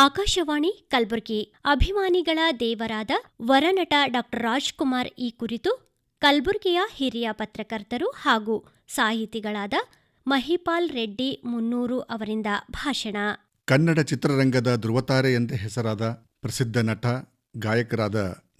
ಆಕಾಶವಾಣಿ ಕಲಬುರಗಿ. ಅಭಿಮಾನಿಗಳ ದೇವರಾದ ವರನಟ ಡಾ ರಾಜ್ಕುಮಾರ್ ಈ ಕುರಿತು ಕಲಬುರಗಿಯ ಹಿರಿಯ ಪತ್ರಕರ್ತರು ಹಾಗೂ ಸಾಹಿತಿಗಳಾದ ಮಹಿಪಾಲ್ ರೆಡ್ಡಿ ಮುನ್ನೂರು ಅವರಿಂದ ಭಾಷಣ. ಕನ್ನಡ ಚಿತ್ರರಂಗದ ಧ್ರುವತಾರೆ ಎಂದೇ ಹೆಸರಾದ ಪ್ರಸಿದ್ಧ ನಟ, ಗಾಯಕರಾದ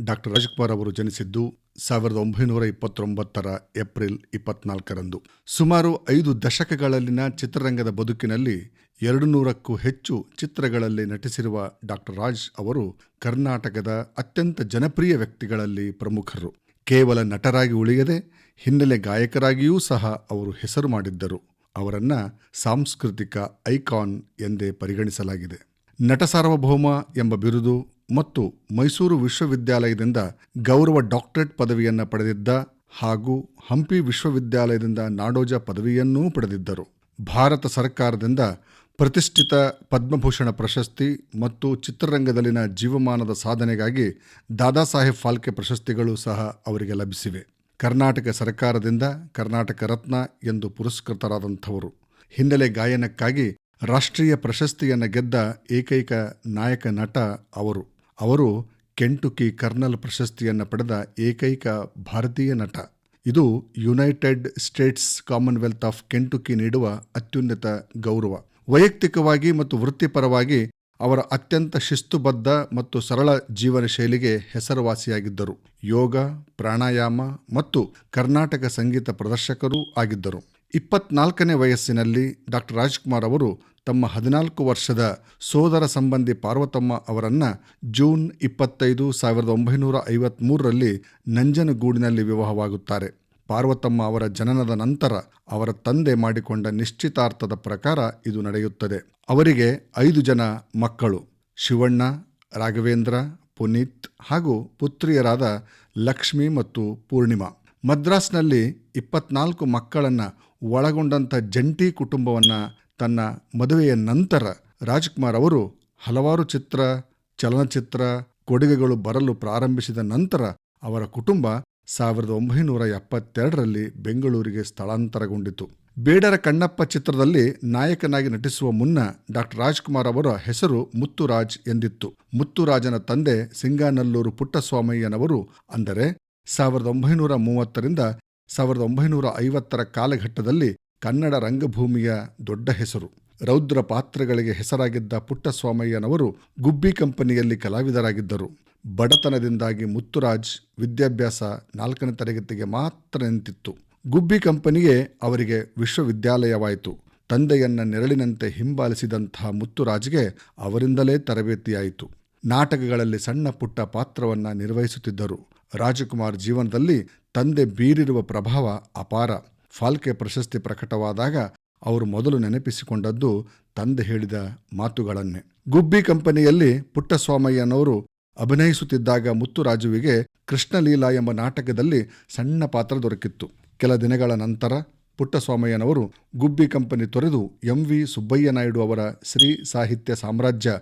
ಡಾ ರಾಜ್ಕುಮಾರ್ ಅವರು ಜನಿಸಿದ್ದು 1929 ಏಪ್ರಿಲ್ 24ರಂದು. ಸುಮಾರು 5 ದಶಕಗಳಲ್ಲಿನ ಚಿತ್ರರಂಗದ ಬದುಕಿನಲ್ಲಿ 200ಕ್ಕೂ ಹೆಚ್ಚು ಚಿತ್ರಗಳಲ್ಲಿ ನಟಿಸಿರುವ ಡಾ ರಾಜ್ ಅವರು ಕರ್ನಾಟಕದ ಅತ್ಯಂತ ಜನಪ್ರಿಯ ವ್ಯಕ್ತಿಗಳಲ್ಲಿ ಪ್ರಮುಖರು. ಕೇವಲ ನಟರಾಗಿ ಉಳಿಯದೆ ಹಿನ್ನೆಲೆ ಗಾಯಕರಾಗಿಯೂ ಸಹ ಅವರು ಹೆಸರು ಮಾಡಿದ್ದರು. ಅವರನ್ನ ಸಾಂಸ್ಕೃತಿಕ ಐಕಾನ್ ಎಂದೇ ಪರಿಗಣಿಸಲಾಗಿದೆ. ನಟ ಸಾರ್ವಭೌಮ ಎಂಬ ಬಿರುದು ಮತ್ತು ಮೈಸೂರು ವಿಶ್ವವಿದ್ಯಾಲಯದಿಂದ ಗೌರವ ಡಾಕ್ಟರೇಟ್ ಪದವಿಯನ್ನು ಪಡೆದಿದ್ದ ಹಾಗೂ ಹಂಪಿ ವಿಶ್ವವಿದ್ಯಾಲಯದಿಂದ ನಾಡೋಜ ಪದವಿಯನ್ನೂ ಪಡೆದಿದ್ದರು. ಭಾರತ ಸರ್ಕಾರದಿಂದ ಪ್ರತಿಷ್ಠಿತ ಪದ್ಮಭೂಷಣ ಪ್ರಶಸ್ತಿ ಮತ್ತು ಚಿತ್ರರಂಗದಲ್ಲಿನ ಜೀವಮಾನದ ಸಾಧನೆಗಾಗಿ ದಾದಾ ಸಾಹೇಬ್ ಫಾಲ್ಕೆ ಪ್ರಶಸ್ತಿಗಳು ಸಹ ಅವರಿಗೆ ಲಭಿಸಿವೆ. ಕರ್ನಾಟಕ ಸರ್ಕಾರದಿಂದ ಕರ್ನಾಟಕ ರತ್ನ ಎಂದು ಪುರಸ್ಕೃತರಾದಂಥವರು. ಹಿನ್ನೆಲೆ ಗಾಯನಕ್ಕಾಗಿ ರಾಷ್ಟ್ರೀಯ ಪ್ರಶಸ್ತಿಯನ್ನು ಗೆದ್ದ ಏಕೈಕ ನಾಯಕ ನಟ ಅವರು ಕೆಂಟುಕಿ ಕರ್ನಲ್ ಪ್ರಶಸ್ತಿಯನ್ನು ಪಡೆದ ಏಕೈಕ ಭಾರತೀಯ ನಟ. ಇದು United States Commonwealth of Kentucky ನೀಡುವ ಅತ್ಯುನ್ನತ ಗೌರವ. ವೈಯಕ್ತಿಕವಾಗಿ ಮತ್ತು ವೃತ್ತಿಪರವಾಗಿ ಅವರ ಅತ್ಯಂತ ಶಿಸ್ತುಬದ್ಧ ಮತ್ತು ಸರಳ ಜೀವನ ಶೈಲಿಗೆ ಹೆಸರುವಾಸಿಯಾಗಿದ್ದರು. ಯೋಗ, ಪ್ರಾಣಾಯಾಮ ಮತ್ತು ಕರ್ನಾಟಕ ಸಂಗೀತ ಪ್ರದರ್ಶಕರೂ ಆಗಿದ್ದರು. 24ನೇ ವಯಸ್ಸಿನಲ್ಲಿ ಡಾ ರಾಜ್ಕುಮಾರ್ ಅವರು ತಮ್ಮ 14 ವರ್ಷದ ಸೋದರ ಸಂಬಂಧಿ ಪಾರ್ವತಮ್ಮ ಅವರನ್ನ ಜೂನ್ 25, 1953ರಲ್ಲಿ ನಂಜನಗೂಡಿನಲ್ಲಿ ವಿವಾಹವಾಗುತ್ತಾರೆ. ಪಾರ್ವತಮ್ಮ ಅವರ ಜನನದ ನಂತರ ಅವರ ತಂದೆ ಮಾಡಿಕೊಂಡ ನಿಶ್ಚಿತಾರ್ಥದ ಪ್ರಕಾರ ಇದು ನಡೆಯುತ್ತದೆ. ಅವರಿಗೆ 5 ಜನ ಮಕ್ಕಳು: ಶಿವಣ್ಣ, ರಾಘವೇಂದ್ರ, ಪುನೀತ್ ಹಾಗೂ ಪುತ್ರಿಯರಾದ ಲಕ್ಷ್ಮಿ ಮತ್ತು ಪೂರ್ಣಿಮಾ. ಮದ್ರಾಸ್ನಲ್ಲಿ 24 ಮಕ್ಕಳನ್ನು ಒಳಗೊಂಡಂಥ ಜಂಟಿ ಕುಟುಂಬವನ್ನು ತನ್ನ ಮದುವೆಯ ನಂತರ ರಾಜ್ಕುಮಾರ್ ಅವರು ಹಲವಾರು ಚಲನಚಿತ್ರ ಕೊಡುಗೆಗಳು ಬರಲು ಪ್ರಾರಂಭಿಸಿದ ನಂತರ ಅವರ ಕುಟುಂಬ 1972ರಲ್ಲಿ ಬೆಂಗಳೂರಿಗೆ ಸ್ಥಳಾಂತರಗೊಂಡಿತು. ಬೇಡರ ಕಣ್ಣಪ್ಪ ಚಿತ್ರದಲ್ಲಿ ನಾಯಕನಾಗಿ ನಟಿಸುವ ಮುನ್ನ ಡಾ ರಾಜ್ಕುಮಾರ್ ಅವರ ಹೆಸರು ಮುತ್ತುರಾಜ್ ಎಂದಿತ್ತು. ಮುತ್ತುರಾಜನ ತಂದೆ ಸಿಂಗಾನಲ್ಲೂರು ಪುಟ್ಟಸ್ವಾಮಯ್ಯನವರು, ಅಂದರೆ 1930ರಿಂದ 1950ರ ಕಾಲಘಟ್ಟದಲ್ಲಿ ಕನ್ನಡ ರಂಗಭೂಮಿಯ ದೊಡ್ಡ ಹೆಸರು. ರೌದ್ರ ಪಾತ್ರಗಳಿಗೆ ಹೆಸರಾಗಿದ್ದ ಪುಟ್ಟಸ್ವಾಮಯ್ಯನವರು ಗುಬ್ಬಿ ಕಂಪನಿಯಲ್ಲಿ ಕಲಾವಿದರಾಗಿದ್ದರು. ಬಡತನದಿಂದಾಗಿ ಮುತ್ತುರಾಜ್ ವಿದ್ಯಾಭ್ಯಾಸ 4ನೇ ತರಗತಿಗೆ ಮಾತ್ರ ನಿಂತಿತ್ತು. ಗುಬ್ಬಿ ಕಂಪನಿಯೇ ಅವರಿಗೆ ವಿಶ್ವವಿದ್ಯಾಲಯವಾಯಿತು. ತಂದೆಯನ್ನ ನೆರಳಿನಂತೆ ಹಿಂಬಾಲಿಸಿದಂತಹ ಮುತ್ತುರಾಜ್ಗೆ ಅವರಿಂದಲೇ ತರಬೇತಿಯಾಯಿತು. ನಾಟಕಗಳಲ್ಲಿ ಸಣ್ಣ ಪುಟ್ಟ ಪಾತ್ರವನ್ನು ನಿರ್ವಹಿಸುತ್ತಿದ್ದರು. ರಾಜಕುಮಾರ್ ಜೀವನದಲ್ಲಿ ತಂದೆ ಬೀರಿರುವ ಪ್ರಭಾವ ಅಪಾರ. ಫಾಲ್ಕೆ ಪ್ರಶಸ್ತಿ ಪ್ರಕಟವಾದಾಗ ಅವರು ಮೊದಲು ನೆನಪಿಸಿಕೊಂಡದ್ದು ತಂದೆ ಹೇಳಿದ ಮಾತುಗಳನ್ನೇ. ಗುಬ್ಬಿ ಕಂಪನಿಯಲ್ಲಿ ಪುಟ್ಟಸ್ವಾಮಯ್ಯನವರು ಅಭಿನಯಿಸುತ್ತಿದ್ದಾಗ ಮುತ್ತುರಾಜುವಿಗೆ ಕೃಷ್ಣಲೀಲಾ ಎಂಬ ನಾಟಕದಲ್ಲಿ ಸಣ್ಣ ಪಾತ್ರ ದೊರಕಿತ್ತು. ಕೆಲ ದಿನಗಳ ನಂತರ ಪುಟ್ಟಸ್ವಾಮಯ್ಯನವರು ಗುಬ್ಬಿ ಕಂಪನಿ ತೊರೆದು ಎಂ ವಿ ಸುಬ್ಬಯ್ಯ ನಾಯ್ಡು ಅವರ ಶ್ರೀ ಸಾಹಿತ್ಯ ಸಾಮ್ರಾಜ್ಯ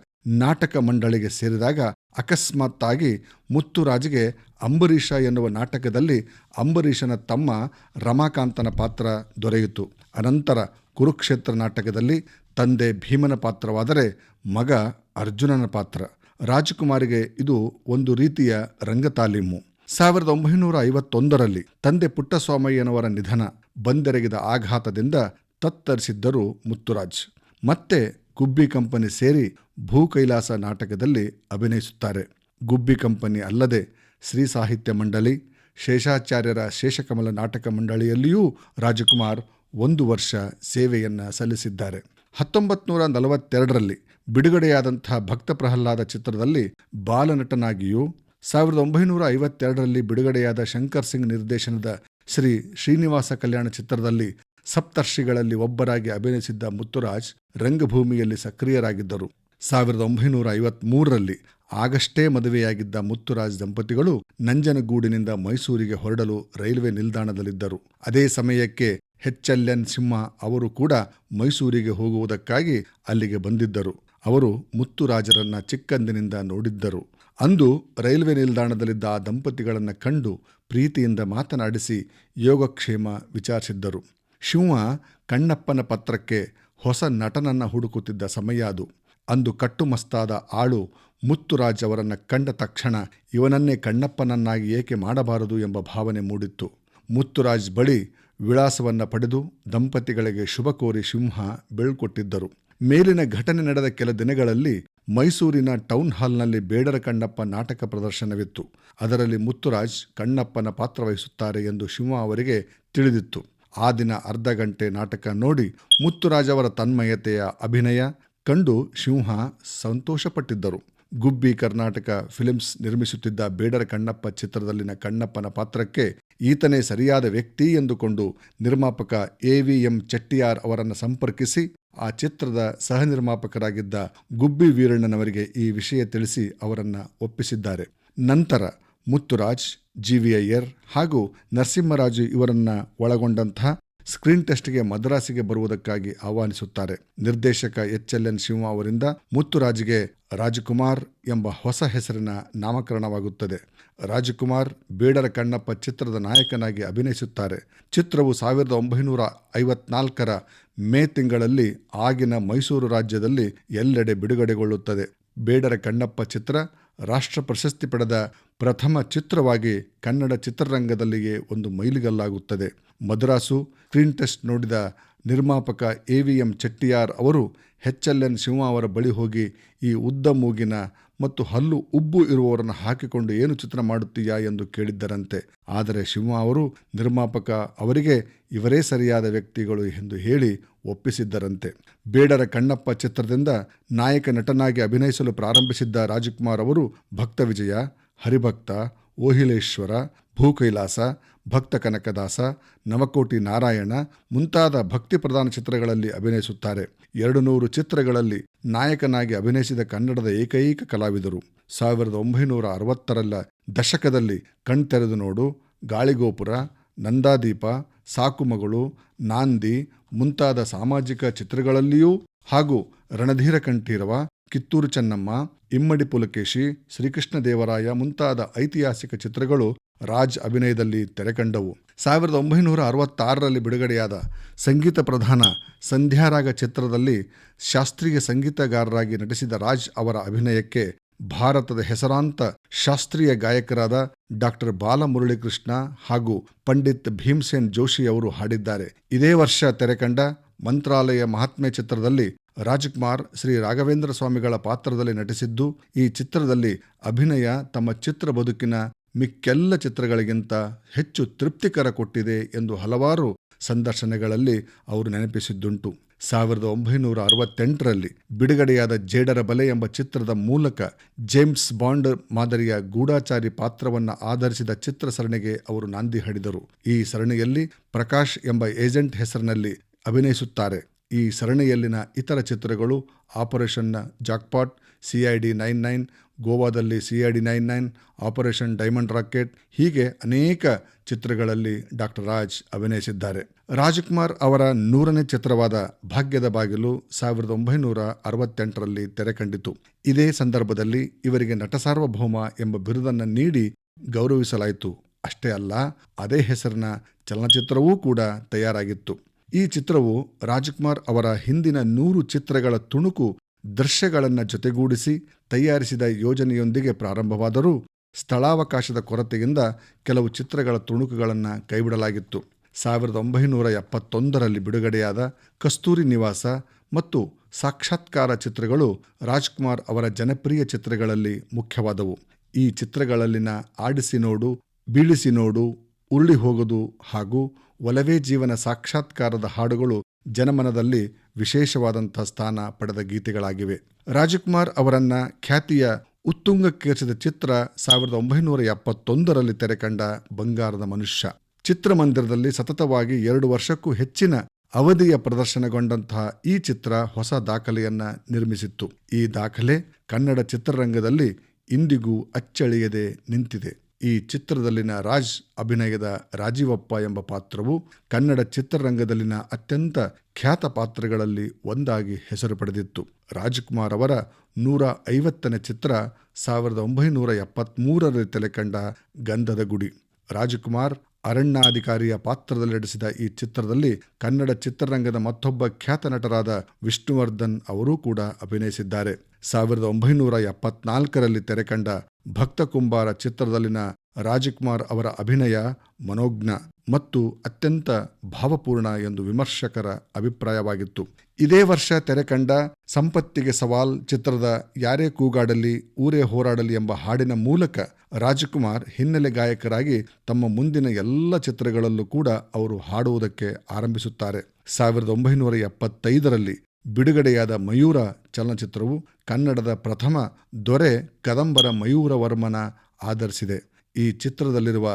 ನಾಟಕ ಮಂಡಳಿಗೆ ಸೇರಿದಾಗ ಅಕಸ್ಮಾತ್ತಾಗಿ ಮುತ್ತುರಾಜ್ಗೆ ಅಂಬರೀಷ ಎನ್ನುವ ನಾಟಕದಲ್ಲಿ ಅಂಬರೀಷನ ತಮ್ಮ ರಮಾಕಾಂತನ ಪಾತ್ರ ದೊರೆಯಿತು. ಅನಂತರ ಕುರುಕ್ಷೇತ್ರ ನಾಟಕದಲ್ಲಿ ತಂದೆ ಭೀಮನ ಪಾತ್ರವಾದರೆ ಮಗ ಅರ್ಜುನನ ಪಾತ್ರ. ರಾಜಕುಮಾರಿಗೆ ಇದು ಒಂದು ರೀತಿಯ ರಂಗತಾಲೀಮು. 1951ರಲ್ಲಿ ತಂದೆ ಪುಟ್ಟಸ್ವಾಮಯ್ಯನವರ ನಿಧನ ಬಂದೆರಗಿದ ಆಘಾತದಿಂದ ತತ್ತರಿಸಿದ್ದರು ಮುತ್ತುರಾಜ್. ಮತ್ತೆ ಗುಬ್ಬಿ ಕಂಪನಿ ಸೇರಿ ಭೂಕೈಲಾಸ ನಾಟಕದಲ್ಲಿ ಅಭಿನಯಿಸುತ್ತಾರೆ. ಗುಬ್ಬಿ ಕಂಪನಿ ಅಲ್ಲದೆ ಶ್ರೀ ಸಾಹಿತ್ಯ ಮಂಡಳಿ, ಶೇಷಾಚಾರ್ಯರ ಶೇಷಕಮಲ ನಾಟಕ ಮಂಡಳಿಯಲ್ಲಿಯೂ ರಾಜಕುಮಾರ್ 1 ವರ್ಷ ಸೇವೆಯನ್ನು ಸಲ್ಲಿಸಿದ್ದಾರೆ. 1942ರಲ್ಲಿ ಬಿಡುಗಡೆಯಾದಂತಹ ಭಕ್ತ ಪ್ರಹ್ಲಾದ ಚಿತ್ರದಲ್ಲಿ ಬಾಲನಟನಾಗಿಯೂ, 1952ರಲ್ಲಿ ಬಿಡುಗಡೆಯಾದ ಶಂಕರ್ ಸಿಂಗ್ ನಿರ್ದೇಶನದ ಶ್ರೀ ಶ್ರೀನಿವಾಸ ಕಲ್ಯಾಣ ಚಿತ್ರದಲ್ಲಿ ಸಪ್ತರ್ಷಿಗಳಲ್ಲಿ ಒಬ್ಬರಾಗಿ ಅಭಿನಯಿಸಿದ್ದ ಮುತ್ತುರಾಜ್ ರಂಗಭೂಮಿಯಲ್ಲಿ ಸಕ್ರಿಯರಾಗಿದ್ದರು. 1953ರಲ್ಲಿ ಆಗಷ್ಟೇ ಮದುವೆಯಾಗಿದ್ದ ಮುತ್ತುರಾಜ್ ದಂಪತಿಗಳು ನಂಜನಗೂಡಿನಿಂದ ಮೈಸೂರಿಗೆ ಹೊರಡಲು ರೈಲ್ವೆ ನಿಲ್ದಾಣದಲ್ಲಿದ್ದರು. ಅದೇ ಸಮಯಕ್ಕೆ ಎಚ್.ಎಲ್.ಎನ್. ಸಿಂಹ ಅವರು ಕೂಡ ಮೈಸೂರಿಗೆ ಹೋಗುವುದಕ್ಕಾಗಿ ಅಲ್ಲಿಗೆ ಬಂದಿದ್ದರು. ಅವರು ಮುತ್ತುರಾಜರನ್ನ ಚಿಕ್ಕಂದಿನಿಂದ ನೋಡಿದ್ದರು. ಅಂದು ರೈಲ್ವೆ ನಿಲ್ದಾಣದಲ್ಲಿದ್ದ ಆ ದಂಪತಿಗಳನ್ನು ಕಂಡು ಪ್ರೀತಿಯಿಂದ ಮಾತನಾಡಿಸಿ ಯೋಗಕ್ಷೇಮ ವಿಚಾರಿಸಿದ್ದರು. ಶಿವ ಕಣ್ಣಪ್ಪನ ಪತ್ರಕ್ಕೆ ಹೊಸ ನಟನನ್ನು ಹುಡುಕುತ್ತಿದ್ದ ಸಮಯ ಅದು. ಅಂದು ಕಟ್ಟುಮಸ್ತಾದ ಆಳು ಮುತ್ತುರಾಜ್ ಅವರನ್ನು ಕಂಡ ತಕ್ಷಣ ಇವನನ್ನೇ ಕಣ್ಣಪ್ಪನನ್ನಾಗಿ ಏಕೆ ಮಾಡಬಾರದು ಎಂಬ ಭಾವನೆ ಮೂಡಿತ್ತು. ಮುತ್ತುರಾಜ್ ಬಳಿ ವಿಳಾಸವನ್ನು ಪಡೆದು ದಂಪತಿಗಳಿಗೆ ಶುಭ ಕೋರಿ ಸಿಂಹ ಬೀಳ್ಕೊಟ್ಟಿದ್ದರು. ಮೇಲಿನ ಘಟನೆ ನಡೆದ ಕೆಲ ದಿನಗಳಲ್ಲಿ ಮೈಸೂರಿನ ಟೌನ್ ಹಾಲ್ನಲ್ಲಿ ಬೇಡರ ಕಣ್ಣಪ್ಪ ನಾಟಕ ಪ್ರದರ್ಶನವಿತ್ತು. ಅದರಲ್ಲಿ ಮುತ್ತುರಾಜ್ ಕಣ್ಣಪ್ಪನ ಪಾತ್ರವಹಿಸುತ್ತಾರೆ ಎಂದು ಸಿಂಹ ಅವರಿಗೆ ತಿಳಿದಿತ್ತು. ಆ ದಿನ ಅರ್ಧ ಗಂಟೆ ನಾಟಕ ನೋಡಿ ಮುತ್ತುರಾಜ್ ಅವರ ತನ್ಮಯತೆಯ ಅಭಿನಯ ಕಂಡು ಸಿಂಹ ಸಂತೋಷಪಟ್ಟಿದ್ದರು. ಗುಬ್ಬಿ ಕರ್ನಾಟಕ ಫಿಲ್ಮ್ಸ್ ನಿರ್ಮಿಸುತ್ತಿದ್ದ ಬೇಡರ ಕಣ್ಣಪ್ಪ ಚಿತ್ರದಲ್ಲಿನ ಕಣ್ಣಪ್ಪನ ಪಾತ್ರಕ್ಕೆ ಈತನೇ ಸರಿಯಾದ ವ್ಯಕ್ತಿ ಎಂದುಕೊಂಡು ನಿರ್ಮಾಪಕ AVM ಚೆಟ್ಟಿಯಾರ್ ಅವರನ್ನು ಸಂಪರ್ಕಿಸಿ ಆ ಚಿತ್ರದ ಸಹ ನಿರ್ಮಾಪಕರಾಗಿದ್ದ ಗುಬ್ಬಿ ವೀರಣ್ಣನವರಿಗೆ ಈ ವಿಷಯ ತಿಳಿಸಿ ಅವರನ್ನು ಒಪ್ಪಿಸಿದ್ದಾರೆ. ನಂತರ ಮುತ್ತುರಾಜ್, GV ಅಯ್ಯರ್ ಹಾಗೂ ನರಸಿಂಹರಾಜು ಇವರನ್ನ ಒಳಗೊಂಡಂಥ ಸ್ಕ್ರೀನ್ ಟೆಸ್ಟ್ಗೆ ಮದ್ರಾಸಿಗೆ ಬರುವುದಕ್ಕಾಗಿ ಆಹ್ವಾನಿಸುತ್ತಾರೆ. ನಿರ್ದೇಶಕ HLN ಸಿಂಹ ಅವರಿಂದ ಮುತ್ತುರಾಜ್ಗೆ ರಾಜಕುಮಾರ್ ಎಂಬ ಹೊಸ ಹೆಸರಿನ ನಾಮಕರಣವಾಗುತ್ತದೆ. ರಾಜಕುಮಾರ್ ಬೇಡರ ಕಣ್ಣಪ್ಪ ಚಿತ್ರದ ನಾಯಕನಾಗಿ ಅಭಿನಯಿಸುತ್ತಾರೆ. ಚಿತ್ರವು 1954ರ ಮೇ ತಿಂಗಳಲ್ಲಿ ಆಗಿನ ಮೈಸೂರು ರಾಜ್ಯದಲ್ಲಿ ಎಲ್ಲೆಡೆ ಬಿಡುಗಡೆಗೊಳ್ಳುತ್ತದೆ. ಬೇಡರ ಕಣ್ಣಪ್ಪ ಚಿತ್ರ ರಾಷ್ಟ್ರ ಪ್ರಶಸ್ತಿ ಪಡೆದ ಪ್ರಥಮ ಚಿತ್ರವಾಗಿ ಕನ್ನಡ ಚಿತ್ರರಂಗದಲ್ಲಿಯೇ ಒಂದು ಮೈಲಿಗಲ್ಲಾಗುತ್ತದೆ. ಮದ್ರಾಸು ಸ್ಕ್ರೀನ್ ಟೆಸ್ಟ್ ನೋಡಿದ ನಿರ್ಮಾಪಕ AVM ಚೆಟ್ಟಿಯಾರ್ ಅವರು HLN ಸಿಂಹ ಅವರ ಬಳಿ ಹೋಗಿ ಈ ಉದ್ದ ಮೂಗಿನ ಮತ್ತು ಹಲ್ಲು ಉಬ್ಬು ಇರುವವರನ್ನು ಹಾಕಿಕೊಂಡು ಏನು ಚಿತ್ರ ಮಾಡುತ್ತೀಯಾ ಎಂದು ಕೇಳಿದ್ದರಂತೆ. ಆದರೆ ಸಿಂಹ ಅವರು ನಿರ್ಮಾಪಕ ಅವರಿಗೆ ಇವರೇ ಸರಿಯಾದ ವ್ಯಕ್ತಿಗಳು ಎಂದು ಹೇಳಿ ಒಪ್ಪಿಸಿದ್ದರಂತೆ. ಬೇಡರ ಕಣ್ಣಪ್ಪ ಚಿತ್ರದಿಂದ ನಾಯಕ ನಟನಾಗಿ ಅಭಿನಯಿಸಲು ಪ್ರಾರಂಭಿಸಿದ್ದ ರಾಜಕುಮಾರ್ ಅವರು ಭಕ್ತ ವಿಜಯ, ಹರಿಭಕ್ತ, ಓಹಿಲೇಶ್ವರ, ಭೂಕೈಲಾಸ, ಭಕ್ತ ಕನಕದಾಸ, ನವಕೋಟಿ ನಾರಾಯಣ ಮುಂತಾದ ಭಕ್ತಿ ಪ್ರಧಾನ ಚಿತ್ರಗಳಲ್ಲಿ ಅಭಿನಯಿಸುತ್ತಾರೆ. 200 ಚಿತ್ರಗಳಲ್ಲಿ ನಾಯಕನಾಗಿ ಅಭಿನಯಿಸಿದ ಕನ್ನಡದ ಏಕೈಕ ಕಲಾವಿದರು. 1960ರ ದಶಕದಲ್ಲಿ ಕಣ್ತೆರೆದು ನೋಡು, ಗಾಳಿಗೋಪುರ, ನಂದಾದೀಪ, ಸಾಕುಮಗಳು, ನಾಂದಿ ಮುಂತಾದ ಸಾಮಾಜಿಕ ಚಿತ್ರಗಳಲ್ಲಿಯೂ ಹಾಗೂ ರಣಧೀರ ಕಂಠೀರವ, ಕಿತ್ತೂರು ಚೆನ್ನಮ್ಮ, ಇಮ್ಮಡಿ ಪುಲಕೇಶಿ, ಶ್ರೀಕೃಷ್ಣ ದೇವರಾಯ ಮುಂತಾದ ಐತಿಹಾಸಿಕ ಚಿತ್ರಗಳು ರಾಜ್ ಅಭಿನಯದಲ್ಲಿ ತೆರೆಕಂಡವು. 1966ರಲ್ಲಿ ಬಿಡುಗಡೆಯಾದ ಸಂಗೀತ ಪ್ರಧಾನ ಸಂಧ್ಯಾರಾಗ ಚಿತ್ರದಲ್ಲಿ ಶಾಸ್ತ್ರೀಯ ಸಂಗೀತಗಾರರಾಗಿ ನಟಿಸಿದ ರಾಜ್ ಅವರ ಅಭಿನಯಕ್ಕೆ ಭಾರತದ ಹೆಸರಾಂತ ಶಾಸ್ತ್ರೀಯ ಗಾಯಕರಾದ ಡಾ. ಬಾಲಮುರಳೀಕೃಷ್ಣ ಹಾಗೂ ಪಂಡಿತ್ ಭೀಮ್ಸೇನ್ ಜೋಶಿ ಅವರು ಹಾಡಿದ್ದಾರೆ. ಇದೇ ವರ್ಷ ತೆರೆಕಂಡ ಮಂತ್ರಾಲಯ ಮಹಾತ್ಮೆ ಚಿತ್ರದಲ್ಲಿ ರಾಜಕುಮಾರ್ ಶ್ರೀ ರಾಘವೇಂದ್ರ ಸ್ವಾಮಿಗಳ ಪಾತ್ರದಲ್ಲಿ ನಟಿಸಿದ್ದು, ಈ ಚಿತ್ರದಲ್ಲಿ ಅಭಿನಯ ತಮ್ಮ ಚಿತ್ರ ಬದುಕಿನ ಮಿಕ್ಕೆಲ್ಲ ಚಿತ್ರಗಳಿಗಿಂತ ಹೆಚ್ಚು ತೃಪ್ತಿಕರ ಕೊಟ್ಟಿದೆ ಎಂದು ಹಲವಾರು ಸಂದರ್ಶನಗಳಲ್ಲಿ ಅವರು ನೆನಪಿಸಿದ್ದುಂಟು. 1968ರಲ್ಲಿ ಬಿಡುಗಡೆಯಾದ ಜೇಡರ ಬಲೆ ಎಂಬ ಚಿತ್ರದ ಮೂಲಕ ಜೇಮ್ಸ್ ಬಾಂಡ್ ಮಾದರಿಯ ಗೂಢಾಚಾರಿ ಪಾತ್ರವನ್ನು ಆಧರಿಸಿದ ಚಿತ್ರ ಸರಣಿಗೆ ಅವರು ನಾಂದಿ ಹಾಡಿದರು. ಈ ಸರಣಿಯಲ್ಲಿ ಪ್ರಕಾಶ್ ಎಂಬ ಏಜೆಂಟ್ ಹೆಸರಿನಲ್ಲಿ ಅಭಿನಯಿಸುತ್ತಾರೆ. ಈ ಸರಣಿಯಲ್ಲಿನ ಇತರ ಚಿತ್ರಗಳು ಆಪರೇಷನ್ ಜಾಕ್ಪಾಟ್, CID 99, ಗೋವಾದಲ್ಲಿ CID 99, ಆಪರೇಷನ್ ಡೈಮಂಡ್ ರಾಕೆಟ್ ಹೀಗೆ ಅನೇಕ ಚಿತ್ರಗಳಲ್ಲಿ ಡಾ. ರಾಜ್ ಅಭಿನಯಿಸಿದ್ದಾರೆ. ರಾಜಕುಮಾರ್ ಅವರ 100ನೇ ಚಿತ್ರವಾದ ಭಾಗ್ಯದ ಬಾಗಿಲು 1968ರಲ್ಲಿ ತೆರೆಕಂಡಿತು. ಇದೇ ಸಂದರ್ಭದಲ್ಲಿ ಇವರಿಗೆ ನಟ ಸಾರ್ವಭೌಮ ಎಂಬ ಬಿರುದನ್ನು ನೀಡಿ ಗೌರವಿಸಲಾಯಿತು. ಅಷ್ಟೇ ಅಲ್ಲ, ಅದೇ ಹೆಸರಿನ ಚಲನಚಿತ್ರವೂ ಕೂಡ ತಯಾರಾಗಿತ್ತು. ಈ ಚಿತ್ರವು ರಾಜಕುಮಾರ್ ಅವರ ಹಿಂದಿನ 100 ಚಿತ್ರಗಳ ತುಣುಕು ದೃಶ್ಯಗಳನ್ನು ಜೊತೆಗೂಡಿಸಿ ತಯಾರಿಸಿದ ಯೋಜನೆಯೊಂದಿಗೆ ಪ್ರಾರಂಭವಾದರೂ ಸ್ಥಳಾವಕಾಶದ ಕೊರತೆಯಿಂದ ಕೆಲವು ಚಿತ್ರಗಳ ತುಣುಕುಗಳನ್ನು ಕೈಬಿಡಲಾಗಿತ್ತು. 1971ರಲ್ಲಿ ಬಿಡುಗಡೆಯಾದ ಕಸ್ತೂರಿ ನಿವಾಸ ಮತ್ತು ಸಾಕ್ಷಾತ್ಕಾರ ಚಿತ್ರಗಳು ರಾಜ್ಕುಮಾರ್ ಅವರ ಜನಪ್ರಿಯ ಚಿತ್ರಗಳಲ್ಲಿ ಮುಖ್ಯವಾದವು. ಈ ಚಿತ್ರಗಳಲ್ಲಿನ ಆಡಿಸಿ ನೋಡು, ಬೀಳಿಸಿ ನೋಡು, ಉರುಳಿ ಹೋಗೋದು ಹಾಗೂ ಒಲವೇ ಜೀವನ ಸಾಕ್ಷಾತ್ಕಾರದ ಹಾಡುಗಳು ಜನಮನದಲ್ಲಿ ವಿಶೇಷವಾದಂಥ ಸ್ಥಾನ ಪಡೆದ ಗೀತೆಗಳಾಗಿವೆ. ರಾಜಕುಮಾರ್ ಅವರನ್ನ ಖ್ಯಾತಿಯ ಉತ್ತುಂಗಕ್ಕೇರಿಸಿದ ಚಿತ್ರ 1971ರಲ್ಲಿ ತೆರೆಕಂಡ ಬಂಗಾರದ ಮನುಷ್ಯ. ಚಿತ್ರಮಂದಿರದಲ್ಲಿ ಸತತವಾಗಿ 2 ವರ್ಷಕ್ಕೂ ಹೆಚ್ಚಿನ ಅವಧಿಯ ಪ್ರದರ್ಶನಗೊಂಡಂತಹ ಈ ಚಿತ್ರ ಹೊಸ ದಾಖಲೆಯನ್ನ ನಿರ್ಮಿಸಿತ್ತು. ಈ ದಾಖಲೆ ಕನ್ನಡ ಚಿತ್ರರಂಗದಲ್ಲಿ ಇಂದಿಗೂ ಅಚ್ಚಳಿಯದೆ ನಿಂತಿದೆ. ಈ ಚಿತ್ರದಲ್ಲಿನ ರಾಜ್ ಅಭಿನಯದ ರಾಜೀವಪ್ಪ ಎಂಬ ಪಾತ್ರವು ಕನ್ನಡ ಚಿತ್ರರಂಗದಲ್ಲಿನ ಅತ್ಯಂತ ಖ್ಯಾತ ಪಾತ್ರಗಳಲ್ಲಿ ಒಂದಾಗಿ ಹೆಸರು ಪಡೆದಿತ್ತು. ರಾಜಕುಮಾರ್ ಅವರ 150ನೇ ಚಿತ್ರ 1973ರಲ್ಲಿ ತೆರೆಕಂಡ ಗಂಧದ ಗುಡಿ. ರಾಜಕುಮಾರ್ ಅರಣ್ಯಾಧಿಕಾರಿಯ ಪಾತ್ರದಲ್ಲಿ ನಟಿಸಿದ ಈ ಚಿತ್ರದಲ್ಲಿ ಕನ್ನಡ ಚಿತ್ರರಂಗದ ಮತ್ತೊಬ್ಬ ಖ್ಯಾತ ನಟರಾದ ವಿಷ್ಣುವರ್ಧನ್ ಅವರೂ ಕೂಡ ಅಭಿನಯಿಸಿದ್ದಾರೆ. 1974ರಲ್ಲಿ ತೆರೆಕಂಡ ಭಕ್ತ ಕುಂಬಾರ ಚಿತ್ರದಲ್ಲಿನ ರಾಜ್ಕುಮಾರ್ ಅವರ ಅಭಿನಯ ಮನೋಜ್ಞ ಮತ್ತು ಅತ್ಯಂತ ಭಾವಪೂರ್ಣ ಎಂದು ವಿಮರ್ಶಕರ ಅಭಿಪ್ರಾಯವಾಗಿತ್ತು. ಇದೇ ವರ್ಷ ತೆರೆಕಂಡ ಸಂಪತ್ತಿಗೆ ಸವಾಲ್ ಚಿತ್ರದ ಯಾರೇ ಕೂಗಾಡಲಿ ಊರೇ ಹೋರಾಡಲಿ ಎಂಬ ಹಾಡಿನ ಮೂಲಕ ರಾಜ್ಕುಮಾರ್ ಹಿನ್ನೆಲೆ ಗಾಯಕರಾಗಿ ತಮ್ಮ ಮುಂದಿನ ಎಲ್ಲ ಚಿತ್ರಗಳಲ್ಲೂ ಕೂಡ ಅವರು ಹಾಡುವುದಕ್ಕೆ ಆರಂಭಿಸುತ್ತಾರೆ. 1975ರಲ್ಲಿ ಬಿಡುಗಡೆಯಾದ ಮಯೂರ ಚಲನಚಿತ್ರವು ಕನ್ನಡದ ಪ್ರಥಮ ದೊರೆ ಕದಂಬರ ಮಯೂರವರ್ಮನ ಆಧರಿಸಿದೆ. ಈ ಚಿತ್ರದಲ್ಲಿರುವ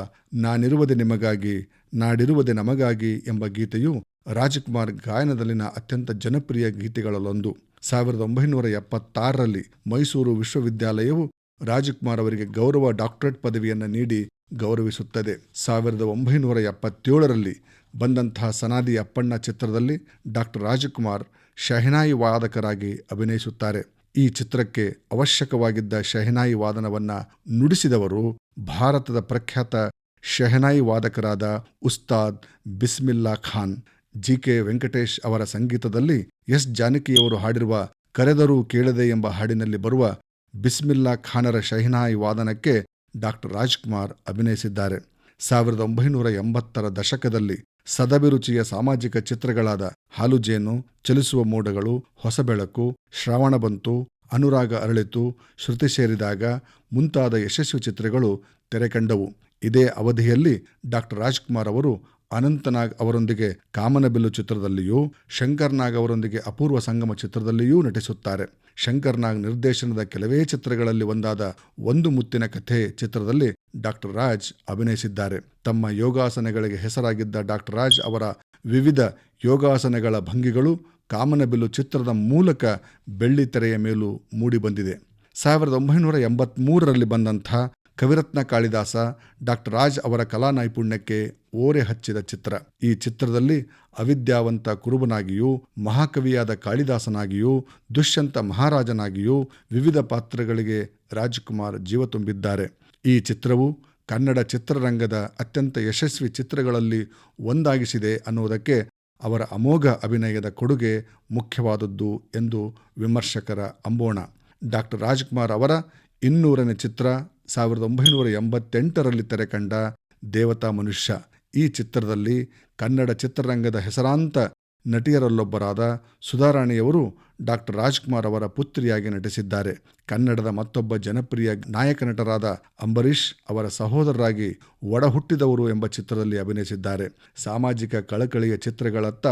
ನಾನಿರುವುದೇ ನಿಮಗಾಗಿ ನಾಡಿರುವುದೇ ನಮಗಾಗಿ ಎಂಬ ಗೀತೆಯು ರಾಜ್ಕುಮಾರ್ ಗಾಯನದಲ್ಲಿನ ಅತ್ಯಂತ ಜನಪ್ರಿಯ ಗೀತೆಗಳಲ್ಲೊಂದು. 1976ರಲ್ಲಿ ಮೈಸೂರು ವಿಶ್ವವಿದ್ಯಾಲಯವು ರಾಜ್ಕುಮಾರ್ ಅವರಿಗೆ ಗೌರವ ಡಾಕ್ಟರೇಟ್ ಪದವಿಯನ್ನು ನೀಡಿ ಗೌರವಿಸುತ್ತದೆ. 1977ರಲ್ಲಿ ಬಂದಂತಹ ಸನಾದಿ ಅಪ್ಪಣ್ಣ ಚಿತ್ರದಲ್ಲಿ ಡಾಕ್ಟರ್ ರಾಜ್ಕುಮಾರ್ ಶಹನಾಯಿ ವಾದಕರಾಗಿ ಅಭಿನಯಿಸುತ್ತಾರೆ. ಈ ಚಿತ್ರಕ್ಕೆ ಅವಶ್ಯಕವಾಗಿದ್ದ ಶಹನಾಯಿ ವಾದನವನ್ನು ನುಡಿಸಿದವರು ಭಾರತದ ಪ್ರಖ್ಯಾತ ಶಹನಾಯಿ ವಾದಕರಾದ ಉಸ್ತಾದ್ ಬಿಸ್ಮಿಲ್ಲಾ ಖಾನ್. ಜಿ.ಕೆ. ವೆಂಕಟೇಶ್ ಅವರ ಸಂಗೀತದಲ್ಲಿ ಎಸ್. ಜಾನಕಿಯವರು ಹಾಡಿರುವ ಕರೆದರೂ ಕೇಳದೆ ಎಂಬ ಹಾಡಿನಲ್ಲಿ ಬರುವ ಬಿಸ್ಮಿಲ್ಲಾ ಖಾನರ ಶಹನಾಯಿ ವಾದನಕ್ಕೆ ಡಾಕ್ಟರ್ ರಾಜ್ಕುಮಾರ್ ಅಭಿನಯಿಸಿದ್ದಾರೆ. 1980ರ ದಶಕದಲ್ಲಿ ಸದಭಿರುಚಿಯ ಸಾಮಾಜಿಕ ಚಿತ್ರಗಳಾದ ಹಾಲುಜೇನು, ಚಲಿಸುವ ಮೋಡಗಳು, ಹೊಸಬೆಳಕು, ಶ್ರಾವಣ ಬಂತು, ಅನುರಾಗ ಅರಳಿತು, ಶ್ರುತಿ ಸೇರಿದಾಗ ಮುಂತಾದ ಯಶಸ್ವಿ ಚಿತ್ರಗಳು ತೆರೆಕಂಡವು. ಇದೇ ಅವಧಿಯಲ್ಲಿ ಡಾಕ್ಟರ್ ರಾಜ್ಕುಮಾರ್ ಅವರು ಅನಂತನಾಗ್ ಅವರೊಂದಿಗೆ ಕಾಮನಬಿಲ್ಲು ಚಿತ್ರದಲ್ಲಿಯೂ, ಶಂಕರ್ ನಾಗ್ ಅವರೊಂದಿಗೆ ಅಪೂರ್ವ ಸಂಗಮ ಚಿತ್ರದಲ್ಲಿಯೂ ನಟಿಸುತ್ತಾರೆ. ಶಂಕರ್ ನಾಗ್ ನಿರ್ದೇಶನದ ಕೆಲವೇ ಚಿತ್ರಗಳಲ್ಲಿ ಒಂದಾದ ಒಂದು ಮುತ್ತಿನ ಕಥೆ ಚಿತ್ರದಲ್ಲಿ ಡಾಕ್ಟರ್ ರಾಜ್ ಅಭಿನಯಿಸಿದ್ದಾರೆ. ತಮ್ಮ ಯೋಗಾಸನಗಳಿಗೆ ಹೆಸರಾಗಿದ್ದ ಡಾಕ್ಟರ್ ರಾಜ್ ಅವರ ವಿವಿಧ ಯೋಗಾಸನಗಳ ಭಂಗಿಗಳು ಕಾಮನಬಿಲ್ಲು ಚಿತ್ರದ ಮೂಲಕ ಬೆಳ್ಳಿತೆರೆಯ ಮೇಲೂ ಮೂಡಿಬಂದಿದೆ. 1983ರಲ್ಲಿ ಬಂದಂಥ ಕವಿರತ್ನ ಕಾಳಿದಾಸ ಡಾಕ್ಟರ್ ರಾಜ್ ಅವರ ಕಲಾ ನೈಪುಣ್ಯಕ್ಕೆ ಓರೆ ಹಚ್ಚಿದ ಚಿತ್ರ. ಈ ಚಿತ್ರದಲ್ಲಿ ಅವಿದ್ಯಾವಂತ ಕುರುಬನಾಗಿಯೂ, ಮಹಾಕವಿಯಾದ ಕಾಳಿದಾಸನಾಗಿಯೂ, ದುಷ್ಯಂತ ಮಹಾರಾಜನಾಗಿಯೂ ವಿವಿಧ ಪಾತ್ರಗಳಿಗೆ ರಾಜ್ಕುಮಾರ್ ಜೀವ ತುಂಬಿದ್ದಾರೆ. ಈ ಚಿತ್ರವು ಕನ್ನಡ ಚಿತ್ರರಂಗದ ಅತ್ಯಂತ ಯಶಸ್ವಿ ಚಿತ್ರಗಳಲ್ಲಿ ಒಂದಾಗಿಸಿದೆ ಅನ್ನುವುದಕ್ಕೆ ಅವರ ಅಮೋಘ ಅಭಿನಯದ ಕೊಡುಗೆ ಮುಖ್ಯವಾದದ್ದು ಎಂದು ವಿಮರ್ಶಕರ ಅಂಬೋಣ. ಡಾಕ್ಟರ್ ರಾಜ್ಕುಮಾರ್ ಅವರ 200ನೇ ಚಿತ್ರ 1988ರಲ್ಲಿ ತೆರೆಕಂಡ ದೇವತಾ ಮನುಷ್ಯ. ಈ ಚಿತ್ರದಲ್ಲಿ ಕನ್ನಡ ಚಿತ್ರರಂಗದ ಹೆಸರಾಂತ ನಟಿಯರಲ್ಲೊಬ್ಬರಾದ ಸುಧಾರಾಣಿಯವರು ಡಾಕ್ಟರ್ ರಾಜ್ಕುಮಾರ್ ಅವರ ಪುತ್ರಿಯಾಗಿ ನಟಿಸಿದ್ದಾರೆ. ಕನ್ನಡದ ಮತ್ತೊಬ್ಬ ಜನಪ್ರಿಯ ನಾಯಕ ನಟರಾದ ಅಂಬರೀಷ್ ಅವರ ಸಹೋದರರಾಗಿ ಒಡಹುಟ್ಟಿದವರು ಎಂಬ ಚಿತ್ರದಲ್ಲಿ ಅಭಿನಯಿಸಿದ್ದಾರೆ. ಸಾಮಾಜಿಕ ಕಳಕಳಿಯ ಚಿತ್ರಗಳತ್ತ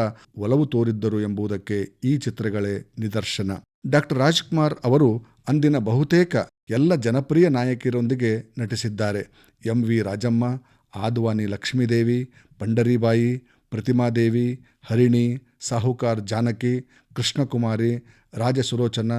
ಒಲವು ತೋರಿದ್ದರು ಎಂಬುದಕ್ಕೆ ಈ ಚಿತ್ರಗಳೇ ನಿದರ್ಶನ. ಡಾಕ್ಟರ್ ರಾಜ್ಕುಮಾರ್ ಅವರು ಅಂದಿನ ಬಹುತೇಕ ಎಲ್ಲ ಜನಪ್ರಿಯ ನಾಯಕಿಯರೊಂದಿಗೆ ನಟಿಸಿದ್ದಾರೆ. ಎಂ.ವಿ. ರಾಜಮ್ಮ, ಆದ್ವಾನಿ ಲಕ್ಷ್ಮೀದೇವಿ, ಪಂಡರೀಬಾಯಿ, ಪ್ರತಿಮಾದೇವಿ, ಹರಿಣಿ, ಸಾಹುಕಾರ್ ಜಾನಕಿ, ಕೃಷ್ಣಕುಮಾರಿ, ರಾಜಸುಲೋಚನ,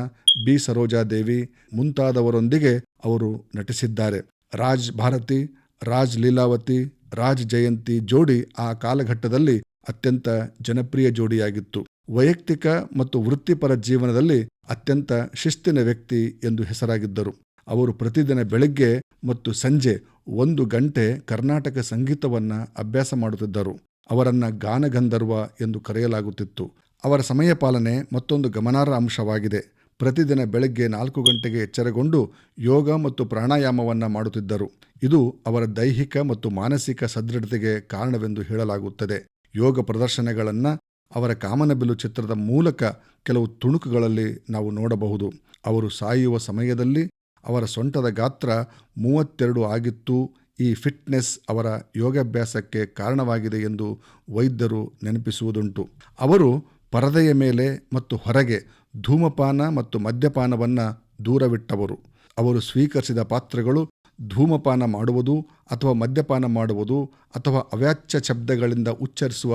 ಬಿ. ಸರೋಜಾದೇವಿ ಮುಂತಾದವರೊಂದಿಗೆ ಅವರು ನಟಿಸಿದ್ದಾರೆ. ರಾಜ್ ಭಾರತಿ, ರಾಜ್ ಲೀಲಾವತಿ, ರಾಜ್ ಜಯಂತಿ ಜೋಡಿ ಆ ಕಾಲಘಟ್ಟದಲ್ಲಿ ಅತ್ಯಂತ ಜನಪ್ರಿಯ ಜೋಡಿಯಾಗಿತ್ತು. ವೈಯಕ್ತಿಕ ಮತ್ತು ವೃತ್ತಿಪರ ಜೀವನದಲ್ಲಿ ಅತ್ಯಂತ ಶಿಸ್ತಿನ ವ್ಯಕ್ತಿ ಎಂದು ಹೆಸರಾಗಿದ್ದರು. ಅವರು ಪ್ರತಿದಿನ ಬೆಳಗ್ಗೆ ಮತ್ತು ಸಂಜೆ 1 ಗಂಟೆ ಕರ್ನಾಟಕ ಸಂಗೀತವನ್ನು ಅಭ್ಯಾಸ ಮಾಡುತ್ತಿದ್ದರು. ಅವರನ್ನು ಗಾನಗಂಧರ್ವ ಎಂದು ಕರೆಯಲಾಗುತ್ತಿತ್ತು. ಅವರ ಸಮಯ ಪಾಲನೆ ಮತ್ತೊಂದು ಗಮನಾರ್ಹ ಅಂಶವಾಗಿದೆ. ಪ್ರತಿದಿನ ಬೆಳಗ್ಗೆ 4 ಗಂಟೆಗೆ ಎಚ್ಚರಗೊಂಡು ಯೋಗ ಮತ್ತು ಪ್ರಾಣಾಯಾಮವನ್ನು ಮಾಡುತ್ತಿದ್ದರು. ಇದು ಅವರ ದೈಹಿಕ ಮತ್ತು ಮಾನಸಿಕ ಸದೃಢತೆಗೆ ಕಾರಣವೆಂದು ಹೇಳಲಾಗುತ್ತದೆ. ಯೋಗ ಪ್ರದರ್ಶನಗಳನ್ನು ಅವರ ಕಾಮನಬಿಲ್ಲು ಚಿತ್ರದ ಮೂಲಕ ಕೆಲವು ತುಣುಕುಗಳಲ್ಲಿ ನಾವು ನೋಡಬಹುದು. ಅವರು ಸಾಯುವ ಸಮಯದಲ್ಲಿ ಅವರ ಸೊಂಟದ ಗಾತ್ರ 32 ಆಗಿತ್ತು. ಈ ಫಿಟ್ನೆಸ್ ಅವರ ಯೋಗಾಭ್ಯಾಸಕ್ಕೆ ಕಾರಣವಾಗಿದೆ ಎಂದು ವೈದ್ಯರು ನೆನಪಿಸುವುದುಂಟು. ಅವರು ಪರದೆಯ ಮೇಲೆ ಮತ್ತು ಹೊರಗೆ ಧೂಮಪಾನ ಮತ್ತು ಮದ್ಯಪಾನವನ್ನು ದೂರವಿಟ್ಟವರು. ಅವರು ಸ್ವೀಕರಿಸಿದ ಪಾತ್ರಗಳು ಧೂಮಪಾನ ಮಾಡುವುದು ಅಥವಾ ಮದ್ಯಪಾನ ಮಾಡುವುದು ಅಥವಾ ಅವ್ಯಾಚ್ಯ ಶಬ್ದಗಳಿಂದ ಉಚ್ಚರಿಸುವ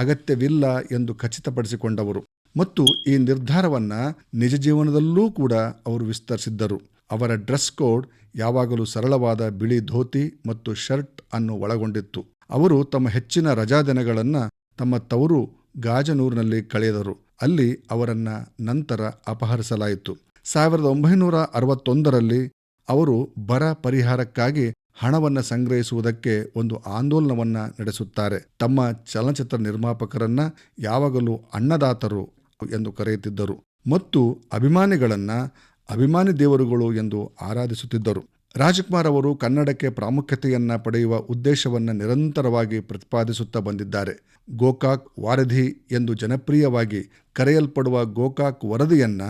ಅಗತ್ಯವಿಲ್ಲ ಎಂದು ಖಚಿತಪಡಿಸಿಕೊಂಡವರು ಮತ್ತು ಈ ನಿರ್ಧಾರವನ್ನು ನಿಜ ಜೀವನದಲ್ಲೂ ಕೂಡ ಅವರು ವಿಸ್ತರಿಸಿದ್ದರು. ಅವರ ಡ್ರೆಸ್ ಕೋಡ್ ಯಾವಾಗಲೂ ಸರಳವಾದ ಬಿಳಿ ಧೋತಿ ಮತ್ತು ಶರ್ಟ್ ಅನ್ನು ಒಳಗೊಂಡಿತ್ತು. ಅವರು ತಮ್ಮ ಹೆಚ್ಚಿನ ರಜಾದಿನಗಳನ್ನು ತಮ್ಮ ತವರು ಗಾಜನೂರಿನಲ್ಲಿ ಕಳೆದರು. ಅಲ್ಲಿ ಅವರನ್ನು ನಂತರ ಅಪಹರಿಸಲಾಯಿತು. 1961ರಲ್ಲಿ ಅವರು ಬರ ಪರಿಹಾರಕ್ಕಾಗಿ ಹಣವನ್ನು ಸಂಗ್ರಹಿಸುವುದಕ್ಕೆ ಒಂದು ಆಂದೋಲನವನ್ನು ನಡೆಸುತ್ತಾರೆ. ತಮ್ಮ ಚಲನಚಿತ್ರ ನಿರ್ಮಾಪಕರನ್ನ ಯಾವಾಗಲೂ ಅನ್ನದಾತರು ಎಂದು ಕರೆಯುತ್ತಿದ್ದರು ಮತ್ತು ಅಭಿಮಾನಿಗಳನ್ನು ಅಭಿಮಾನಿ ದೇವರುಗಳು ಎಂದು ಆರಾಧಿಸುತ್ತಿದ್ದರು. ರಾಜ್ಕುಮಾರ್ ಅವರು ಕನ್ನಡಕ್ಕೆ ಪ್ರಾಮುಖ್ಯತೆಯನ್ನು ಪಡೆಯುವ ಉದ್ದೇಶವನ್ನು ನಿರಂತರವಾಗಿ ಪ್ರತಿಪಾದಿಸುತ್ತಾ ಬಂದಿದ್ದಾರೆ. ಗೋಕಾಕ್ ವಾರಧಿ ಎಂದು ಜನಪ್ರಿಯವಾಗಿ ಕರೆಯಲ್ಪಡುವ ಗೋಕಾಕ್ ವರದಿಯನ್ನು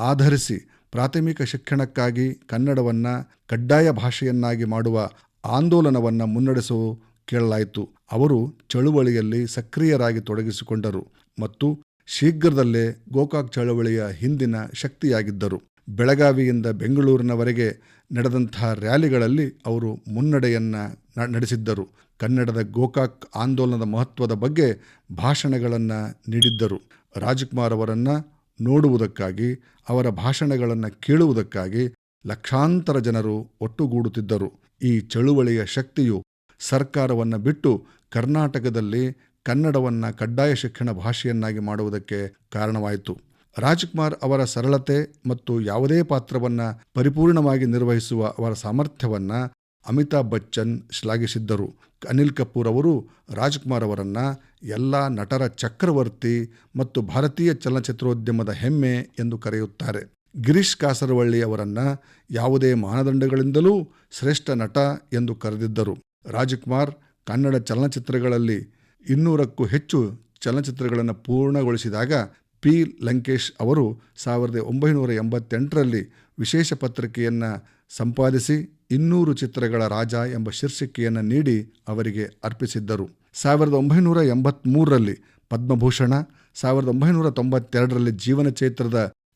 ಆಧರಿಸಿ ಪ್ರಾಥಮಿಕ ಶಿಕ್ಷಣಕ್ಕಾಗಿ ಕನ್ನಡವನ್ನು ಕಡ್ಡಾಯ ಭಾಷೆಯನ್ನಾಗಿ ಮಾಡುವ ಆಂದೋಲನವನ್ನು ಮುನ್ನಡೆಸಲು ಕೇಳಲಾಯಿತು. ಅವರು ಚಳುವಳಿಯಲ್ಲಿ ಸಕ್ರಿಯರಾಗಿ ತೊಡಗಿಸಿಕೊಂಡರು ಮತ್ತು ಶೀಘ್ರದಲ್ಲೇ ಗೋಕಾಕ್ ಚಳವಳಿಯ ಹಿಂದಿನ ಶಕ್ತಿಯಾಗಿದ್ದರು. ಬೆಳಗಾವಿಯಿಂದ ಬೆಂಗಳೂರಿನವರೆಗೆ ನಡೆದಂಥ ರ್ಯಾಲಿಗಳಲ್ಲಿ ಅವರು ಮುನ್ನಡೆಯನ್ನು ನಡೆಸಿದ್ದರು. ಕನ್ನಡದ ಗೋಕಾಕ್ ಆಂದೋಲನದ ಮಹತ್ವದ ಬಗ್ಗೆ ಭಾಷಣಗಳನ್ನು ನೀಡಿದ್ದರು. ರಾಜ್ಕುಮಾರ್ ಅವರನ್ನು ನೋಡುವುದಕ್ಕಾಗಿ, ಅವರ ಭಾಷಣಗಳನ್ನು ಕೇಳುವುದಕ್ಕಾಗಿ ಲಕ್ಷಾಂತರ ಜನರು ಒಟ್ಟುಗೂಡುತ್ತಿದ್ದರು. ಈ ಚಳುವಳಿಯ ಶಕ್ತಿಯು ಸರ್ಕಾರವನ್ನು ಬಿಟ್ಟು ಕರ್ನಾಟಕದಲ್ಲಿ ಕನ್ನಡವನ್ನು ಕಡ್ಡಾಯ ಶಿಕ್ಷಣ ಭಾಷೆಯನ್ನಾಗಿ ಮಾಡುವುದಕ್ಕೆ ಕಾರಣವಾಯಿತು. ರಾಜ್ಕುಮಾರ್ ಅವರ ಸರಳತೆ ಮತ್ತು ಯಾವುದೇ ಪಾತ್ರವನ್ನು ಪರಿಪೂರ್ಣವಾಗಿ ನಿರ್ವಹಿಸುವ ಅವರ ಸಾಮರ್ಥ್ಯವನ್ನು ಅಮಿತಾಬ್ ಬಚ್ಚನ್ ಶ್ಲಾಘಿಸಿದ್ದರು. ಅನಿಲ್ ಕಪೂರ್ ಅವರು ರಾಜ್ಕುಮಾರ್ ಅವರನ್ನು ಎಲ್ಲ ನಟರ ಚಕ್ರವರ್ತಿ ಮತ್ತು ಭಾರತೀಯ ಚಲನಚಿತ್ರೋದ್ಯಮದ ಹೆಮ್ಮೆ ಎಂದು ಕರೆಯುತ್ತಾರೆ. ಗಿರೀಶ್ ಕಾಸರವಳ್ಳಿ ಅವರನ್ನು ಯಾವುದೇ ಮಾನದಂಡಗಳಿಂದಲೂ ಶ್ರೇಷ್ಠ ನಟ ಎಂದು ಕರೆದಿದ್ದರು. ರಾಜ್ಕುಮಾರ್ ಕನ್ನಡ ಚಲನಚಿತ್ರಗಳಲ್ಲಿ 200ಕ್ಕೂ ಹೆಚ್ಚು ಚಲನಚಿತ್ರಗಳನ್ನು ಪೂರ್ಣಗೊಳಿಸಿದಾಗ ಪಿ. ಲಂಕೇಶ್ ಅವರು 1988ರಲ್ಲಿ ವಿಶೇಷ ಪತ್ರಿಕೆಯನ್ನು ಸಂಪಾದಿಸಿ 200 ಚಿತ್ರಗಳ ರಾಜ ಎಂಬ ಶೀರ್ಷಿಕೆಯನ್ನು ನೀಡಿ ಅವರಿಗೆ ಅರ್ಪಿಸಿದ್ದರು. 1983ರಲ್ಲಿ ಪದ್ಮಭೂಷಣ, 1992ರಲ್ಲಿ ಜೀವನ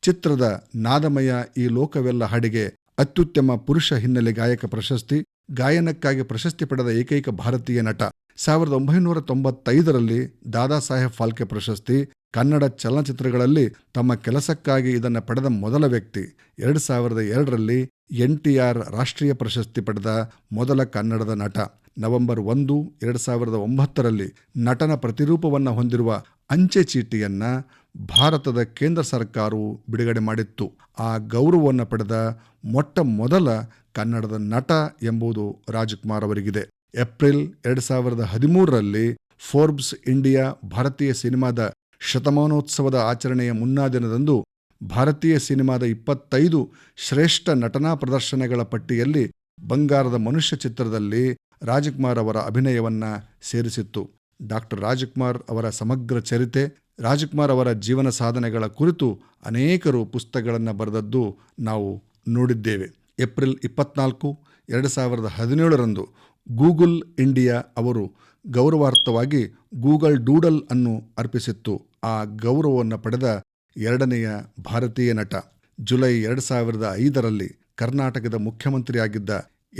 ಚಿತ್ರದ ನಾದಮಯ ಈ ಲೋಕವೆಲ್ಲ ಹಾಡಿಗೆ ಅತ್ಯುತ್ತಮ ಪುರುಷ ಹಿನ್ನೆಲೆ ಗಾಯಕ ಪ್ರಶಸ್ತಿ, ಗಾಯನಕ್ಕಾಗಿ ಪ್ರಶಸ್ತಿ ಪಡೆದ ಏಕೈಕ ಭಾರತೀಯ ನಟ. 1995ರಲ್ಲಿ ದಾದಾ ಸಾಹೇಬ್ ಫಾಲ್ಕೆ ಪ್ರಶಸ್ತಿ, ಕನ್ನಡ ಚಲನಚಿತ್ರಗಳಲ್ಲಿ ತಮ್ಮ ಕೆಲಸಕ್ಕಾಗಿ ಇದನ್ನು ಪಡೆದ ಮೊದಲ ವ್ಯಕ್ತಿ. 2002ರಲ್ಲಿ NTR ರಾಷ್ಟ್ರೀಯ ಪ್ರಶಸ್ತಿ ಪಡೆದ ಮೊದಲ ಕನ್ನಡದ ನಟ. ನವೆಂಬರ್ 1, 2009ರಲ್ಲಿ ನಟನ ಪ್ರತಿರೂಪವನ್ನು ಹೊಂದಿರುವ ಅಂಚೆ ಚೀಟಿಯನ್ನು ಭಾರತದ ಕೇಂದ್ರ ಸರ್ಕಾರವು ಬಿಡುಗಡೆ ಮಾಡಿತ್ತು. ಆ ಗೌರವವನ್ನು ಪಡೆದ ಮೊಟ್ಟ ಮೊದಲ ಕನ್ನಡದ ನಟ ಎಂಬುದು ರಾಜ್ಕುಮಾರ್ ಅವರಿಗಿದೆ. ಏಪ್ರಿಲ್ 2013ರಲ್ಲಿ ಫೋರ್ಬ್ಸ್ ಇಂಡಿಯಾ ಭಾರತೀಯ ಸಿನಿಮಾದ ಶತಮಾನೋತ್ಸವದ ಆಚರಣೆಯ ಮುನ್ನಾ ದಿನದಂದು ಭಾರತೀಯ ಸಿನಿಮಾದ 25 ಶ್ರೇಷ್ಠ ನಟನಾ ಪ್ರದರ್ಶನಗಳ ಪಟ್ಟಿಯಲ್ಲಿ ಬಂಗಾರದ ಮನುಷ್ಯ ಚಿತ್ರದಲ್ಲಿ ರಾಜ್ಕುಮಾರ್ ಅವರ ಅಭಿನಯವನ್ನು ಸೇರಿಸಿತ್ತು. ಡಾಕ್ಟರ್ ರಾಜ್ಕುಮಾರ್ ಅವರ ಸಮಗ್ರ ಚರಿತೆ, ರಾಜ್ಕುಮಾರ್ ಅವರ ಜೀವನ ಸಾಧನೆಗಳ ಕುರಿತು ಅನೇಕರು ಪುಸ್ತಕಗಳನ್ನು ಬರೆದದ್ದು ನಾವು ನೋಡಿದ್ದೇವೆ. ಏಪ್ರಿಲ್ 24, 2017ರಂದು ಗೂಗಲ್ ಇಂಡಿಯಾ ಅವರು ಗೌರವಾರ್ಥವಾಗಿ ಗೂಗಲ್ ಡೂಡಲ್ ಅನ್ನು ಅರ್ಪಿಸಿತ್ತು. ಆ ಗೌರವವನ್ನು ಪಡೆದ ಎರಡನೆಯ ಭಾರತೀಯ ನಟ. ಜುಲೈ 2005ರಲ್ಲಿ ಕರ್ನಾಟಕದ ಮುಖ್ಯಮಂತ್ರಿಯಾಗಿದ್ದ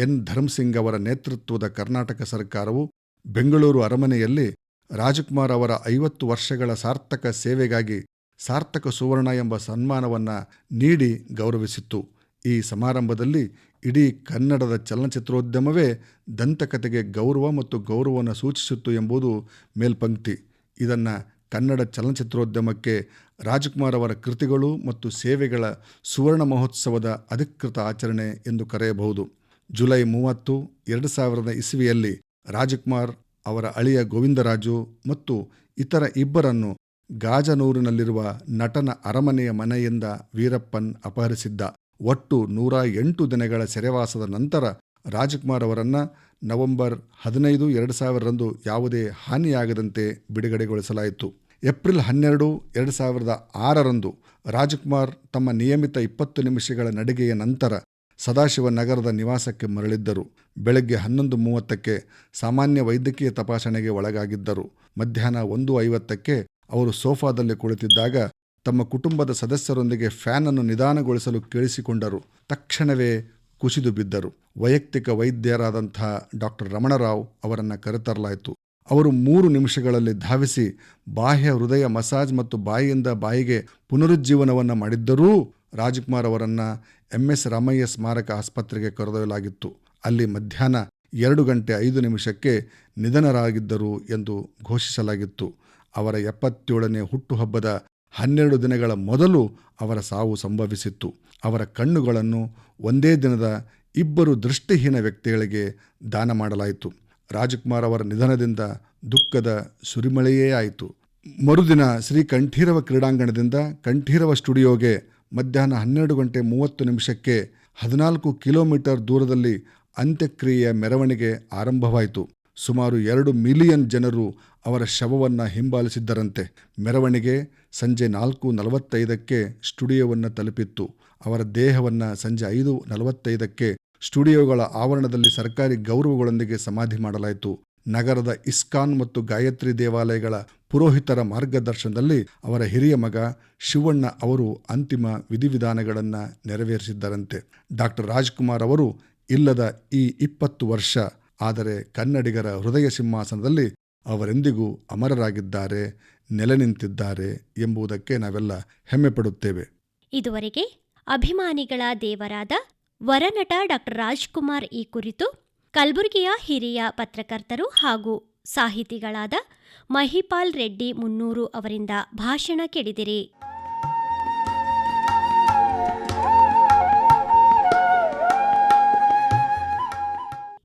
ಎನ್ ಧರ್ಮಸಿಂಗ್ ಅವರ ನೇತೃತ್ವದ ಕರ್ನಾಟಕ ಸರ್ಕಾರವು ಬೆಂಗಳೂರು ಅರಮನೆಯಲ್ಲಿ ರಾಜ್ಕುಮಾರ್ ಅವರ 50 ವರ್ಷಗಳ ಸಾರ್ಥಕ ಸೇವೆಗಾಗಿ ಸಾರ್ಥಕ ಸುವರ್ಣ ಎಂಬ ಸನ್ಮಾನವನ್ನು ನೀಡಿ ಗೌರವಿಸಿತ್ತು. ಈ ಸಮಾರಂಭದಲ್ಲಿ ಇಡೀ ಕನ್ನಡದ ಚಲನಚಿತ್ರೋದ್ಯಮವೇ ದಂತಕಥೆಗೆ ಗೌರವ ಮತ್ತು ಗೌರವವನ್ನು ಸೂಚಿಸಿತ್ತು ಎಂಬುದು ಮೇಲ್ಪಂಕ್ತಿ. ಇದನ್ನು ಕನ್ನಡ ಚಲನಚಿತ್ರೋದ್ಯಮಕ್ಕೆ ರಾಜ್ಕುಮಾರ್ ಅವರ ಕೃತಿಗಳು ಮತ್ತು ಸೇವೆಗಳ ಸುವರ್ಣ ಮಹೋತ್ಸವದ ಅಧಿಕೃತ ಆಚರಣೆ ಎಂದು ಕರೆಯಬಹುದು. ಜುಲೈ 30, 2000 ರಾಜ್ಕುಮಾರ್ ಅವರ ಅಳಿಯ ಗೋವಿಂದರಾಜು ಮತ್ತು ಇತರ ಇಬ್ಬರನ್ನು ಗಾಜನೂರಿನಲ್ಲಿರುವ ನಟನ ಅರಮನೆಯ ಮನೆಯಿಂದ ವೀರಪ್ಪನ್ ಅಪಹರಿಸಿದ್ದ. ಒಟ್ಟು 108 ದಿನಗಳ ಸೆರೆವಾಸದ ನಂತರ ರಾಜ್ಕುಮಾರ್ ಅವರನ್ನು ನವೆಂಬರ್ 15, 2000ರಂದು ಯಾವುದೇ ಹಾನಿಯಾಗದಂತೆ ಬಿಡುಗಡೆಗೊಳಿಸಲಾಯಿತು. ಏಪ್ರಿಲ್ 12, 2006ರಂದು ರಾಜ್ಕುಮಾರ್ ತಮ್ಮ ನಿಯಮಿತ 20 ನಿಮಿಷಗಳ ನಡಿಗೆಯ ನಂತರ ಸದಾಶಿವನಗರದ ನಿವಾಸಕ್ಕೆ ಮರಳಿದ್ದರು. ಬೆಳಗ್ಗೆ 11:30ಕ್ಕೆ ಸಾಮಾನ್ಯ ವೈದ್ಯಕೀಯ ತಪಾಸಣೆಗೆ ಒಳಗಾಗಿದ್ದರು. ಮಧ್ಯಾಹ್ನ 1:50ಕ್ಕೆ ಅವರು ಸೋಫಾದಲ್ಲಿ ಕುಳಿತಿದ್ದಾಗ ತಮ್ಮ ಕುಟುಂಬದ ಸದಸ್ಯರೊಂದಿಗೆ ಫ್ಯಾನ್ ಅನ್ನು ನಿಧಾನಗೊಳಿಸಲು ಕೇಳಿಸಿಕೊಂಡರು. ತಕ್ಷಣವೇ ಕುಸಿದು ಬಿದ್ದರು. ವೈಯಕ್ತಿಕ ವೈದ್ಯರಾದಂಥ ಡಾಕ್ಟರ್ ರಮಣರಾವ್ ಅವರನ್ನು ಕರೆತರಲಾಯಿತು. ಅವರು 3 ನಿಮಿಷಗಳಲ್ಲಿ ಧಾವಿಸಿ ಬಾಹ್ಯ ಹೃದಯ ಮಸಾಜ್ ಮತ್ತು ಬಾಯಿಯಿಂದ ಬಾಯಿಗೆ ಪುನರುಜ್ಜೀವನವನ್ನು ಮಾಡಿದ್ದರೂ ರಾಜ್ಕುಮಾರ್ ಅವರನ್ನು MS ರಾಮಯ್ಯ ಸ್ಮಾರಕ ಆಸ್ಪತ್ರೆಗೆ ಕರೆದೊಯ್ಯಲಾಗಿತ್ತು. ಅಲ್ಲಿ ಮಧ್ಯಾಹ್ನ 2:05 ನಿಧನರಾಗಿದ್ದರು ಎಂದು ಘೋಷಿಸಲಾಗಿತ್ತು. ಅವರ 77ನೇ ಹುಟ್ಟುಹಬ್ಬದ 12 ದಿನಗಳ ಮೊದಲು ಅವರ ಸಾವು ಸಂಭವಿಸಿತ್ತು. ಅವರ ಕಣ್ಣುಗಳನ್ನು ಒಂದೇ ದಿನದ 2 ದೃಷ್ಟಿಹೀನ ವ್ಯಕ್ತಿಗಳಿಗೆ ದಾನ ಮಾಡಲಾಯಿತು. ರಾಜ್ಕುಮಾರ್ ಅವರ ನಿಧನದಿಂದ ದುಃಖದ ಸುರಿಮಳೆಯೇ ಆಯಿತು. ಮರುದಿನ ಶ್ರೀ ಕಂಠೀರವ ಕ್ರೀಡಾಂಗಣದಿಂದ ಕಂಠೀರವ ಸ್ಟುಡಿಯೋಗೆ ಮಧ್ಯಾಹ್ನ 12:30 14 ಕಿಲೋಮೀಟರ್ ದೂರದಲ್ಲಿ ಅಂತ್ಯಕ್ರಿಯೆಯ ಮೆರವಣಿಗೆ ಆರಂಭವಾಯಿತು. ಸುಮಾರು 2 ಮಿಲಿಯನ್ ಜನರು ಅವರ ಶವವನ್ನು ಹಿಂಬಾಲಿಸಿದ್ದರಂತೆ. ಮೆರವಣಿಗೆ ಸಂಜೆ 4:45 ಸ್ಟುಡಿಯೋವನ್ನು ತಲುಪಿತ್ತು. ಅವರ ದೇಹವನ್ನು ಸಂಜೆ 5:45 ಸ್ಟುಡಿಯೋಗಳ ಆವರಣದಲ್ಲಿ ಸರ್ಕಾರಿ ಗೌರವಗಳೊಂದಿಗೆ ಸಮಾಧಿ ಮಾಡಲಾಯಿತು. ನಗರದ ಇಸ್ಕಾನ್ ಮತ್ತು ಗಾಯತ್ರಿ ದೇವಾಲಯಗಳ ಪುರೋಹಿತರ ಮಾರ್ಗದರ್ಶನದಲ್ಲಿ ಅವರ ಹಿರಿಯ ಮಗ ಶಿವಣ್ಣ ಅವರು ಅಂತಿಮ ವಿಧಿವಿಧಾನಗಳನ್ನು ನೆರವೇರಿಸಿದ್ದರಂತೆ. ಡಾಕ್ಟರ್ ರಾಜ್ಕುಮಾರ್ ಅವರು ಇಲ್ಲದ ಈ 20 ವರ್ಷ, ಆದರೆ ಕನ್ನಡಿಗರ ಹೃದಯ ಸಿಂಹಾಸನದಲ್ಲಿ ಅವರೆಂದಿಗೂ ಅಮರರಾಗಿದ್ದಾರೆ, ನೆಲೆ ನಿಂತಿದ್ದಾರೆ ಎಂಬುದಕ್ಕೆ ನಾವೆಲ್ಲ ಹೆಮ್ಮೆ ಪಡುತ್ತೇವೆ. ಇದುವರೆಗೆ ಅಭಿಮಾನಿಗಳ ದೇವರಾದ ವರನಟ ಡಾಕ್ಟರ್ ರಾಜ್ಕುಮಾರ್ ಈ ಕುರಿತು ಕಲಬುರಗಿಯ ಹಿರಿಯ ಪತ್ರಕರ್ತರು ಹಾಗೂ ಸಾಹಿತಿಗಳಾದ ಮಹಿಪಾಲ್ ರೆಡ್ಡಿ ಮುನ್ನೂರು ಅವರಿಂದ ಭಾಷಣ ಕೇಳಿದಿರಿ.